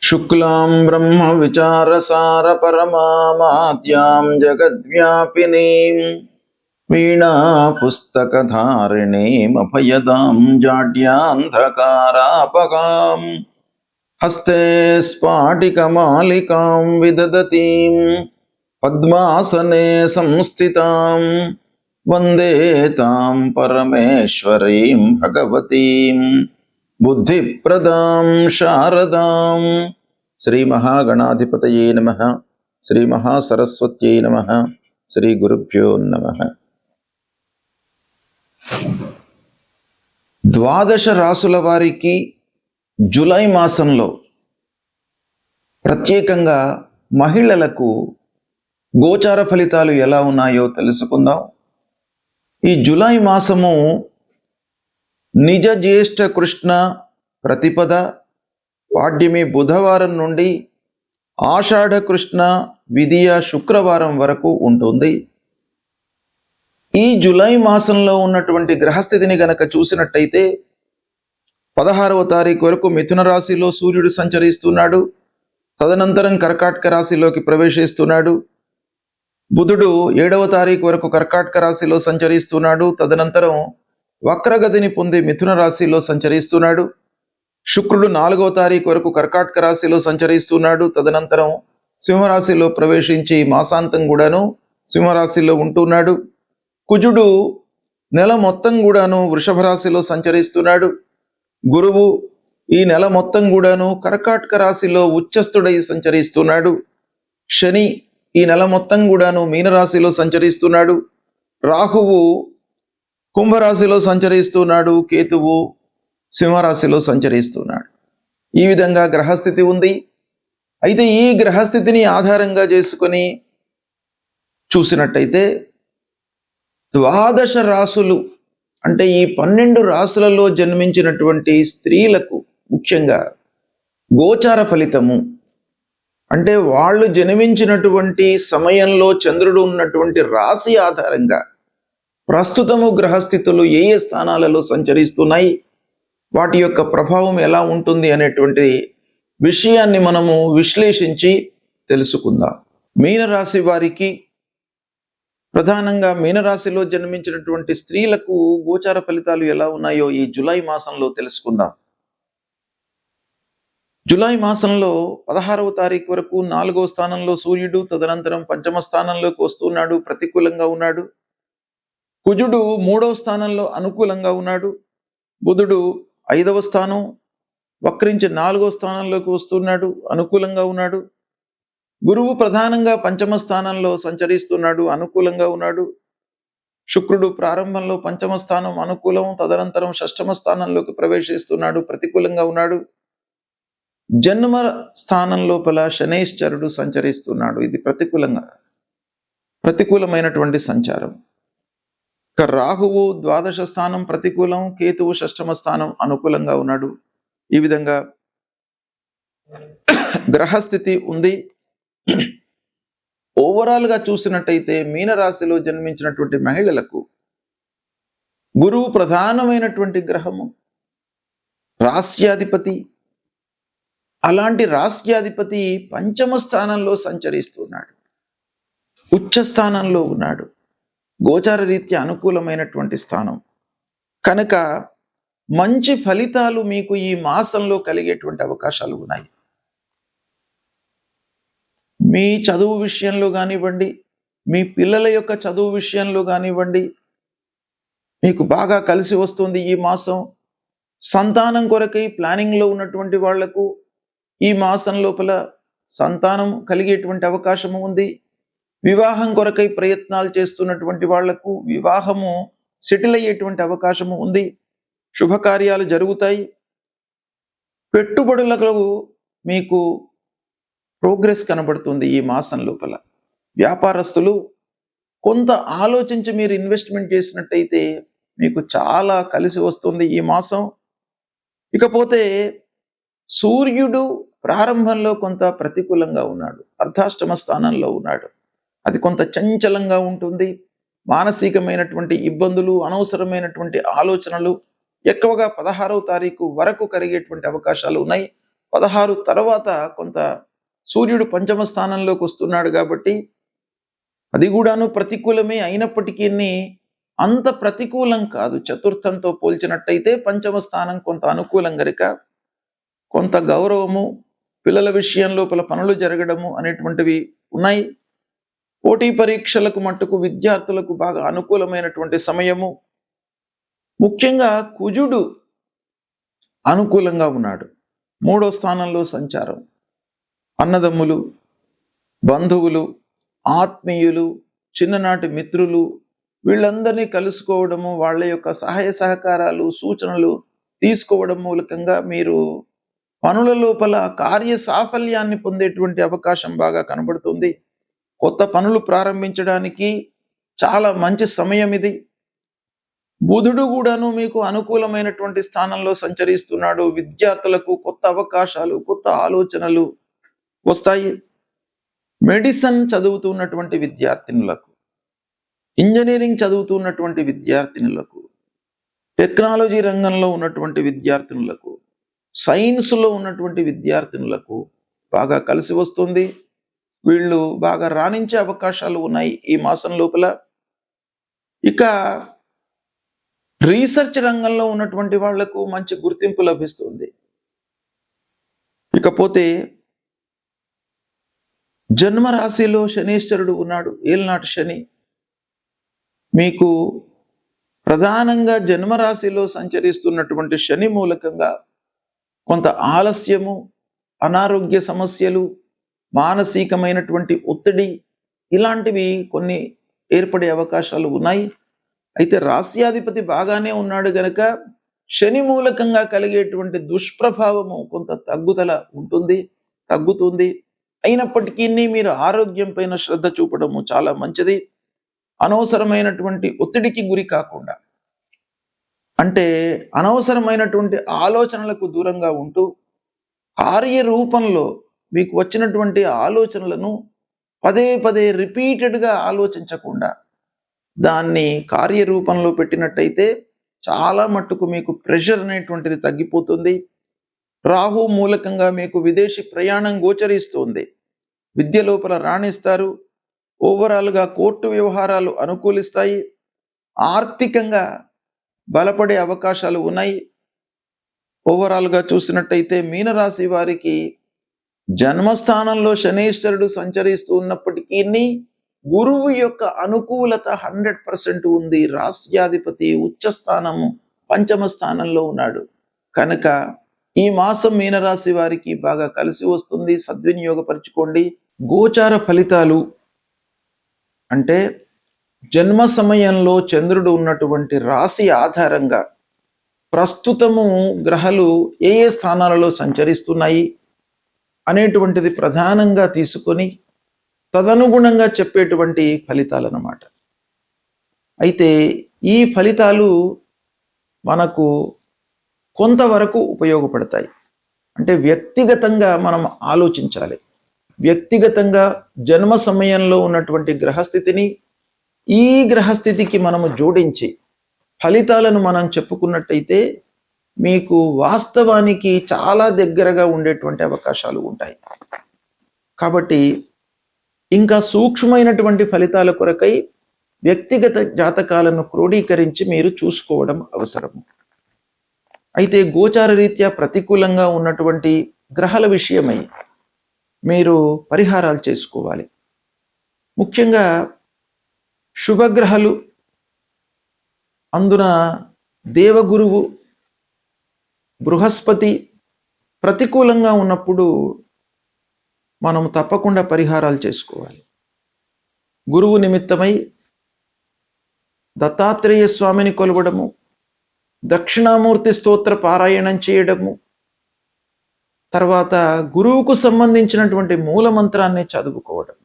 शुक्लां ब्रह्म विचारसार परमामाद्यां जगद्व्यापिनीं वीणा पुस्तकधारिणीं अभयदां जाड्यान्धकारापगां हस्ते स्फाटिकमालिकां विदधतीं पद्मासने संस्थितां वन्दे तां परमेश्वरीं भगवतीं बुद्धिप्रदां शारदां। श्री महागणाधिपतये नमः। श्री महासरस्वत्यै नमः। श्री गुरुभ्यो नमः। ద్వాదశ రాసుల వారికి జూలై మాసంలో ప్రత్యేకంగా మహిళలకు గోచార ఫలితాలు ఎలా ఉన్నాయో తెలుసుకుందాం. ఈ జూలై మాసము నిజ జ్యేష్ఠ కృష్ణ ప్రతిపద పాడ్యమి బుధవారం నుండి ఆషాఢ కృష్ణ విదియ శుక్రవారం వరకు ఉంటుంది. ఈ జూలై మాసంలో ఉన్నటువంటి గ్రహస్థితిని గనక చూసినట్టయితే 16వ తారీఖు వరకు మిథున రాశిలో సూర్యుడు సంచరిస్తున్నాడు. తదనంతరం కర్కాటక రాశిలోకి ప్రవేశిస్తున్నాడు. బుధుడు 7వ తారీఖు వరకు కర్కాటక రాశిలో సంచరిస్తున్నాడు. తదనంతరం వక్రగతిని పొంది మిథున రాశిలో సంచరిస్తున్నాడు. శుక్రుడు 4వ తారీఖు వరకు కర్కాటక రాశిలో సంచరిస్తున్నాడు. తదనంతరం సింహరాశిలో ప్రవేశించి మాసాంతం కూడాను సింహరాశిలో ఉంటున్నాడు. కుజుడు నెల మొత్తం కూడాను వృషభ రాశిలో సంచరిస్తున్నాడు. గురువు ఈ నెల మొత్తం కూడాను కర్కాటక రాశిలో ఉచ్చస్థుడై సంచరిస్తున్నాడు. శని ఈ నెల మొత్తం కూడాను మీనరాశిలో సంచరిస్తున్నాడు. రాహువు కుంభరాశిలో సంచరిస్తున్నాడు. కేతువు సింహరాశిలో సంచరిస్తున్నాడు. ఈ విధంగా గ్రహస్థితి ఉంది. అయితే ఈ గ్రహస్థితిని ఆధారంగా చేసుకొని చూసినట్టయితే ద్వాదశ రాసులు అంటే ఈ 12 రాసులలో జన్మించినటువంటి స్త్రీలకు ముఖ్యంగా గోచార ఫలితము అంటే వాళ్ళు జన్మించినటువంటి సమయంలో చంద్రుడు ఉన్నటువంటి రాశి ఆధారంగా ప్రస్తుతము గ్రహస్థితులు ఏ ఏ స్థానాలలో సంచరిస్తున్నాయి, వాటి యొక్క ప్రభావం ఎలా ఉంటుంది అనేటువంటి విషయాన్ని మనము విశ్లేషించి తెలుసుకుందాం. మీనరాశి వారికి ప్రధానంగా మీనరాశిలో జన్మించినటువంటి స్త్రీలకు గోచార ఫలితాలు ఎలా ఉన్నాయో ఈ జూలై మాసంలో తెలుసుకుందాం. జూలై మాసంలో 16వ తారీఖు వరకు 4వ స్థానంలో సూర్యుడు, తదనంతరం 5వ స్థానంలోకి వస్తున్నాడు, ప్రతికూలంగా ఉన్నాడు. కుజుడు 3వ స్థానంలో అనుకూలంగా ఉన్నాడు. బుధుడు 5వ స్థానం వక్రించి 4వ స్థానంలోకి వస్తున్నాడు, అనుకూలంగా ఉన్నాడు. గురువు ప్రధానంగా 5వ స్థానంలో సంచరిస్తున్నాడు, అనుకూలంగా ఉన్నాడు. శుక్రుడు ప్రారంభంలో 5వ స్థానం అనుకూలం, తదనంతరం 6వ స్థానంలోకి ప్రవేశిస్తున్నాడు, ప్రతికూలంగా ఉన్నాడు. జన్మ స్థానం లోపల శనైశ్చరుడు సంచరిస్తున్నాడు. ఇది ప్రతికూలమైనటువంటి సంచారం. రాహువు ద్వాదశ స్థానం ప్రతికూలం, కేతువు 6వ స్థానం అనుకూలంగా ఉన్నాడు. ఈ విధంగా గ్రహస్థితి ఉంది. ఓవరాల్గా చూసినట్టయితే మీనరాశిలో జన్మించినటువంటి మహిళలకు గురువు ప్రధానమైనటువంటి గ్రహము, రాస్యాధిపతి. అలాంటి రాస్యాధిపతి 5వ స్థానంలో సంచరిస్తున్నాడు, ఉచ్చ స్థానంలో ఉన్నాడు. గోచార రీత్యా అనుకూలమైనటువంటి స్థానం కనుక మంచి ఫలితాలు మీకు ఈ మాసంలో కలిగేటువంటి అవకాశాలు ఉన్నాయి. మీ చదువు విషయంలో కానివ్వండి, మీ పిల్లల యొక్క చదువు విషయంలో కానివ్వండి, మీకు బాగా కలిసి వస్తుంది ఈ మాసం. సంతానం కొరకై ప్లానింగ్లో ఉన్నటువంటి వాళ్లకు ఈ మాసం లోపల సంతానం కలిగేటువంటి అవకాశము ఉంది. వివాహం కొరకై ప్రయత్నాలు చేస్తున్నటువంటి వాళ్లకు వివాహము సెటిల్ అయ్యేటువంటి అవకాశము ఉంది. శుభకార్యాలు జరుగుతాయి. పెట్టుబడులకు మీకు ప్రోగ్రెస్ కనబడుతుంది ఈ మాసం లోపల. వ్యాపారస్తులు కొంత ఆలోచించి మీరు ఇన్వెస్ట్మెంట్ చేసినట్టయితే మీకు చాలా కలిసి వస్తుంది ఈ మాసం. ఇకపోతే సూర్యుడు ప్రారంభంలో కొంత ప్రతికూలంగా ఉన్నాడు, అర్ధాష్టమ స్థానంలో ఉన్నాడు. అది కొంత చంచలంగా ఉంటుంది. మానసికమైనటువంటి ఇబ్బందులు, అనవసరమైనటువంటి ఆలోచనలు ఎక్కువగా 16వ తారీఖు వరకు కలిగేటువంటి అవకాశాలు ఉన్నాయి. 16 తర్వాత కొంత సూర్యుడు పంచమ స్థానంలోకి వస్తున్నాడు కాబట్టి అది కూడాను ప్రతికూలమే అయినప్పటికీ అంత ప్రతికూలం కాదు. చతుర్థంతో పోల్చినట్టయితే పంచమ స్థానం కొంత అనుకూలం గనుక కొంత గౌరవము, పిల్లల విషయం లోపల పనులు జరగడము అనేటువంటివి ఉన్నాయి. పోటీ పరీక్షలకు మట్టుకు విద్యార్థులకు బాగా అనుకూలమైనటువంటి సమయము. ముఖ్యంగా కుజుడు అనుకూలంగా ఉన్నాడు. 3వ స్థానంలో సంచారం. అన్నదమ్ములు, బంధువులు, ఆత్మీయులు, చిన్ననాటి మిత్రులు వీళ్ళందరినీ కలుసుకోవడము, వాళ్ళ యొక్క సహాయ సహకారాలు, సూచనలు తీసుకోవడం మూలకంగా మీరు పనుల లోపల కార్య సాఫల్యాన్ని పొందేటువంటి అవకాశం బాగా కనబడుతుంది. కొత్త పనులు ప్రారంభించడానికి చాలా మంచి సమయం ఇది. బుధుడు కూడాను మీకు అనుకూలమైనటువంటి స్థానంలో సంచరిస్తున్నాడు. విద్యార్థులకు కొత్త అవకాశాలు, కొత్త ఆలోచనలు వస్తాయి. మెడిసిన్ చదువుతున్నటువంటి విద్యార్థినులకు, ఇంజనీరింగ్ చదువుతున్నటువంటి విద్యార్థినులకు, టెక్నాలజీ రంగంలో ఉన్నటువంటి విద్యార్థినులకు, సైన్స్లో ఉన్నటువంటి విద్యార్థినులకు బాగా కలిసి వస్తుంది. వీళ్ళు బాగా రాణించే అవకాశాలు ఉన్నాయి ఈ మాసం లోపల. ఇక రీసెర్చ్ రంగంలో ఉన్నటువంటి వాళ్లకు మంచి గుర్తింపు లభిస్తుంది. ఇకపోతే జన్మరాశిలో శనీశ్వరుడు ఉన్నాడు, ఏలినాటి శని. మీకు ప్రధానంగా జన్మరాశిలో సంచరిస్తున్నటువంటి శని మూలకంగా కొంత ఆలస్యము, అనారోగ్య సమస్యలు, మానసికమైనటువంటి ఒత్తిడి ఇలాంటివి కొన్ని ఏర్పడే అవకాశాలు ఉన్నాయి. అయితే రాస్యాధిపతి బాగానే ఉన్నాడు గనక శని మూలకంగా కలిగేటువంటి దుష్ప్రభావము కొంత తగ్గుతుంది. అయినప్పటికీ మీరు ఆరోగ్యం పైన శ్రద్ధ చూపడము చాలా మంచిది. అనవసరమైనటువంటి ఒత్తిడికి గురి కాకుండా, అంటే అనవసరమైనటువంటి ఆలోచనలకు దూరంగా ఉంటూ కార్యరూపంలో మీకు వచ్చినటువంటి ఆలోచనలను పదే పదే రిపీటెడ్గా ఆలోచించకుండా దాన్ని కార్యరూపంలో పెట్టినట్టయితే చాలా మట్టుకు మీకు ప్రెషర్ అనేటువంటిది తగ్గిపోతుంది. రాహు మూలకంగా మీకు విదేశీ ప్రయాణం గోచరిస్తుంది. విద్య లోపల రాణిస్తారు. ఓవరాల్గా కోర్టు వ్యవహారాలు అనుకూలిస్తాయి. ఆర్థికంగా బలపడే అవకాశాలు ఉన్నాయి. ఓవరాల్గా చూసినట్టయితే మీనరాశి వారికి జన్మస్థానంలో శనీశ్వరుడు సంచరిస్తూ ఉన్నప్పటికీ గురువు యొక్క అనుకూలత 100% ఉంది. రాస్యాధిపతి ఉచ్చస్థానము పంచమ స్థానంలో ఉన్నాడు కనుక ఈ మాసం మీనరాశి వారికి బాగా కలిసి వస్తుంది. సద్వినియోగపరచుకోండి. గోచార ఫలితాలు అంటే జన్మ సమయంలో చంద్రుడు ఉన్నటువంటి రాశి ఆధారంగా ప్రస్తుతము గ్రహాలు ఏ ఏ స్థానాలలో సంచరిస్తున్నాయి అనేటువంటిది ప్రధానంగా తీసుకొని తదనుగుణంగా చెప్పేటువంటి ఫలితాలు అన్నమాట. అయితే ఈ ఫలితాలు మనకు కొంతవరకు ఉపయోగపడతాయి. అంటే వ్యక్తిగతంగా మనం ఆలోచించాలి. వ్యక్తిగతంగా జన్మ సమయంలో ఉన్నటువంటి గ్రహస్థితిని ఈ గ్రహస్థితికి మనము జోడించి ఫలితాలను మనం చెప్పుకున్నట్టయితే మీకు వాస్తవానికి చాలా దగ్గరగా ఉండేటువంటి అవకాశాలు ఉంటాయి. కాబట్టి ఇంకా సూక్ష్మమైనటువంటి ఫలితాల కొరకై వ్యక్తిగత జాతకాలను క్రోడీకరించి మీరు చూసుకోవడం అవసరము. అయితే గోచార రీత్యా ప్రతికూలంగా ఉన్నటువంటి గ్రహాల విషయమై మీరు పరిహారాలు చేసుకోవాలి. ముఖ్యంగా శుభగ్రహాలు, అందున దేవగురువు బృహస్పతి ప్రతికూలంగా ఉన్నప్పుడు మనం తప్పకుండా పరిహారాలు చేసుకోవాలి. గురువు నిమిత్తమై దత్తాత్రేయ స్వామిని కొలవడము, దక్షిణామూర్తి స్తోత్ర పారాయణం చేయడము, తర్వాత గురువుకు సంబంధించినటువంటి మూలమంత్రాన్ని చదువుకోవడం,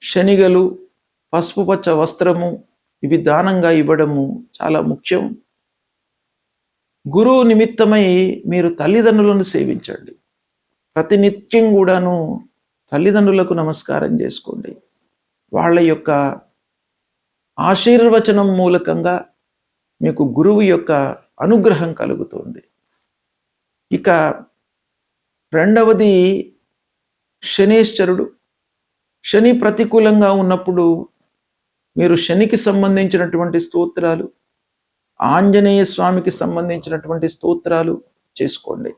శనిగలు, పసుపు పచ్చ వస్త్రము ఇవి దానంగా ఇవ్వడము చాలా ముఖ్యం. గురువు నిమిత్తమై మీరు తల్లిదండ్రులను సేవించండి. ప్రతినిత్యం కూడాను తల్లిదండ్రులకు నమస్కారం చేసుకోండి. వాళ్ళ యొక్క ఆశీర్వచనం మూలకంగా మీకు గురువు యొక్క అనుగ్రహం కలుగుతుంది. ఇక రెండవది శనేశ్వరుడు. శని ప్రతికూలంగా ఉన్నప్పుడు మీరు శనికి సంబంధించినటువంటి స్తోత్రాలు, ఆంజనేయ స్వామికి సంబంధించినటువంటి స్తోత్రాలు చేసుకోండి.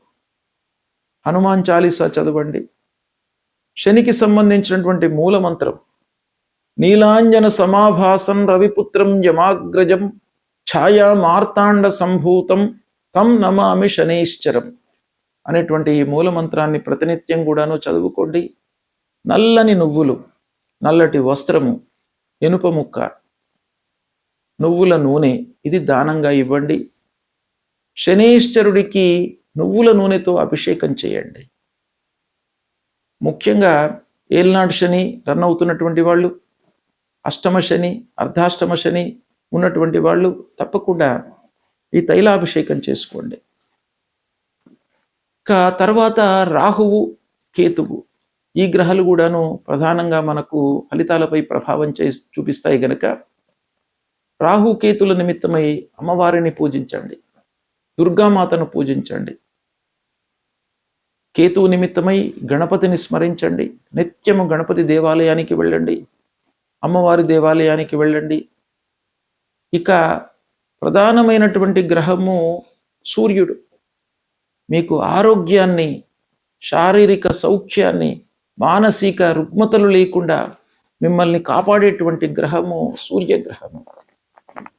హనుమాన్ చాలీసా చదవండి. శనికి సంబంధించినటువంటి మూల మంత్రం నీలాంజన సమాభాసం రవిపుత్రం యమాగ్రజం ఛాయా మార్తాండ సంభూతం తం నమామి శనైశ్చరం అనేటువంటి ఈ మూల మంత్రాన్ని ప్రతినిత్యం కూడాను చదువుకోండి. నల్లని నువ్వులు, నల్లటి వస్త్రము, ఎనుప ముక్క, నువ్వుల నూనె ఇది దానంగా ఇవ్వండి. శనైశ్చరుడికి నువ్వుల నూనెతో అభిషేకం చేయండి. ముఖ్యంగా ఏలినాడు శని రన్ అవుతున్నటువంటి వాళ్ళు, అష్టమ శని, అర్ధాష్టమ శని ఉన్నటువంటి వాళ్ళు తప్పకుండా ఈ తైలాభిషేకం చేసుకోండి. తర్వాత రాహువు, కేతువు ఈ గ్రహాలు కూడాను ప్రధానంగా మనకు ఫలితాలపై ప్రభావం చూపిస్తాయి గనక రాహుకేతుల నిమిత్తమై అమ్మవారిని పూజించండి, దుర్గామాతను పూజించండి. కేతువు నిమిత్తమై గణపతిని స్మరించండి. నిత్యము గణపతి దేవాలయానికి వెళ్ళండి, అమ్మవారి దేవాలయానికి వెళ్ళండి. ఇక ప్రధానమైనటువంటి గ్రహము సూర్యుడు. మీకు ఆరోగ్యాన్ని, శారీరక సౌఖ్యాన్ని, మానసిక రుగ్మతలు లేకుండా మిమ్మల్ని కాపాడేటువంటి గ్రహము సూర్యగ్రహము.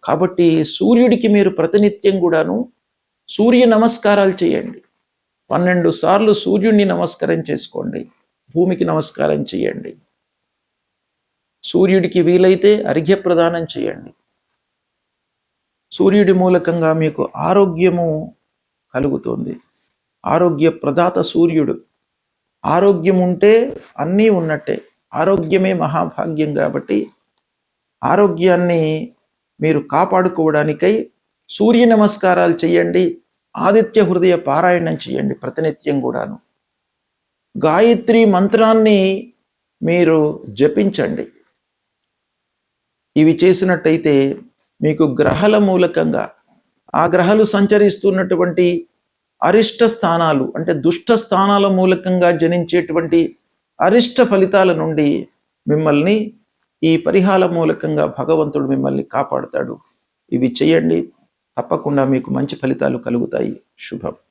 కాబట్టి సూర్యుడికి మీరు ప్రతినిత్యం కూడాను సూర్య నమస్కారాలు చేయండి. 12 సార్లు సూర్యుడిని నమస్కారం చేసుకోండి, భూమికి నమస్కారం చేయండి. సూర్యుడికి వీలైతే అర్ఘ్య ప్రదానం చేయండి. సూర్యుడి మూలకంగా మీకు ఆరోగ్యము కలుగుతుంది. ఆరోగ్య ప్రదాత సూర్యుడు. ఆరోగ్యం ఉంటే అన్నీ ఉన్నట్టే. ఆరోగ్యమే మహాభాగ్యం. కాబట్టి ఆరోగ్యాన్ని మీరు కాపాడుకోవడానికై సూర్య నమస్కారాలు చేయండి. ఆదిత్య హృదయ పారాయణం చేయండి ప్రతినిత్యం కూడాను. గాయత్రి మంత్రాన్ని మీరు జపించండి. ఇవి చేసినట్టయితే మీకు గ్రహాల మూలకంగా, ఆ గ్రహాలు సంచరిస్తున్నటువంటి అరిష్ట స్థానాలు అంటే దుష్ట స్థానాల మూలకంగా జనించేటువంటి అరిష్ట ఫలితాల నుండి మిమ్మల్ని ఈ పరిహార మూలకంగా భగవంతుడు మిమ్మల్ని కాపాడుతాడు. ఇవి చేయండి, తప్పకుండా మీకు మంచి ఫలితాలు కలుగుతాయి. శుభం.